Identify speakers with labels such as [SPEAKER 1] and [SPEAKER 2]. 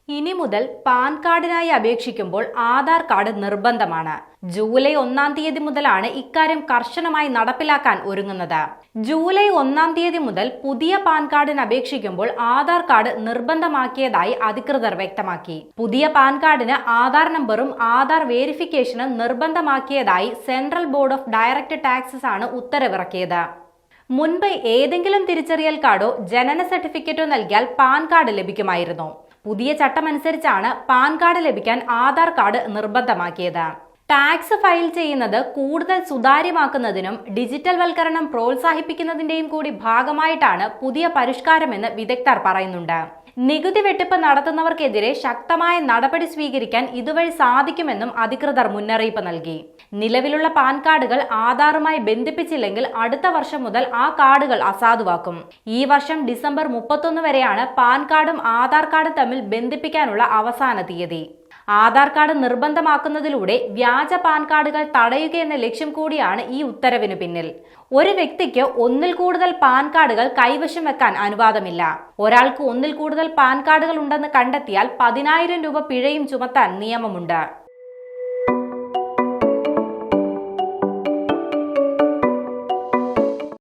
[SPEAKER 1] ഇനി മുതൽ pan കാർഡിനായി അപേക്ഷിക്കുമ്പോൾ Aadhaar card നിർബന്ധമാണ്. ജൂലൈ 1-ാം തീയതി മുതലാണ് ഇക്കാര്യം കർശനമായി നടപ്പിലാക്കാൻ ഒരുങ്ങുന്നത്. ജൂലൈ 1-ാം തീയതി മുതൽ പുതിയ പാൻ കാർഡിന് അപേക്ഷിക്കുമ്പോൾ ആധാർ കാർഡ് നിർബന്ധമാക്കിയതായി അധികൃതർ വ്യക്തമാക്കി. പുതിയ പാൻ കാർഡിന് ആധാർ നമ്പറും ആധാർ വേരിഫിക്കേഷനും നിർബന്ധമാക്കിയതായി central board of direct taxes ആണ് ഉത്തരവിറക്കിയത്. മുൻപ് ഏതെങ്കിലും തിരിച്ചറിയൽ കാർഡോ ജനന സർട്ടിഫിക്കറ്റോ നൽകിയാൽ പാൻ കാർഡ് ലഭിക്കുമായിരുന്നു. പുതിയ ചട്ടമനുസരിച്ചാണ് പാൻ കാർഡ് ലഭിക്കാൻ ആധാർ കാർഡ് നിർബന്ധമാക്കിയത്. ടാക്സ് ഫയൽ ചെയ്യുന്നത് കൂടുതൽ സുതാര്യമാക്കുന്നതിനും ഡിജിറ്റൽ വൽക്കരണം പ്രോത്സാഹിപ്പിക്കുന്നതിന്റെയും കൂടി ഭാഗമായിട്ടാണ് പുതിയ പരിഷ്കാരമെന്ന് വിദഗ്ധർ പറയുന്നുണ്ട്. നികുതി വെട്ടിപ്പ് നടത്തുന്നവർക്കെതിരെ ശക്തമായ നടപടി സ്വീകരിക്കാൻ ഇതുവഴി സാധിക്കുമെന്നും അധികൃതർ മുന്നറിയിപ്പ് നൽകി. നിലവിലുള്ള പാൻ കാർഡുകൾ ആധാറുമായി ബന്ധിപ്പിച്ചില്ലെങ്കിൽ അടുത്ത വർഷം മുതൽ ആ കാർഡുകൾ അസാധുവാക്കും. ഈ വർഷം ഡിസംബർ 31 വരെയാണ് പാൻ കാർഡും ആധാർ കാർഡും തമ്മിൽ ബന്ധിപ്പിക്കാനുള്ള അവസാന തീയതി. ആധാർ കാർഡ് നിർബന്ധമാക്കുന്നതിലൂടെ വ്യാജ പാൻ കാർഡുകൾ തടയുകയെന്ന ലക്ഷ്യം കൂടിയാണ് ഈ ഉത്തരവിന് പിന്നിൽ. ഒരു വ്യക്തിക്ക് ഒന്നിൽ കൂടുതൽ പാൻ കാർഡുകൾ കൈവശം വെക്കാൻ അനുവാദമില്ല. ഒരാൾക്ക് ഒന്നിൽ കൂടുതൽ പാൻ കാർഡുകൾ ഉണ്ടെന്ന് കണ്ടെത്തിയാൽ 10,000 രൂപ പിഴയും ചുമത്താൻ നിയമമുണ്ട്.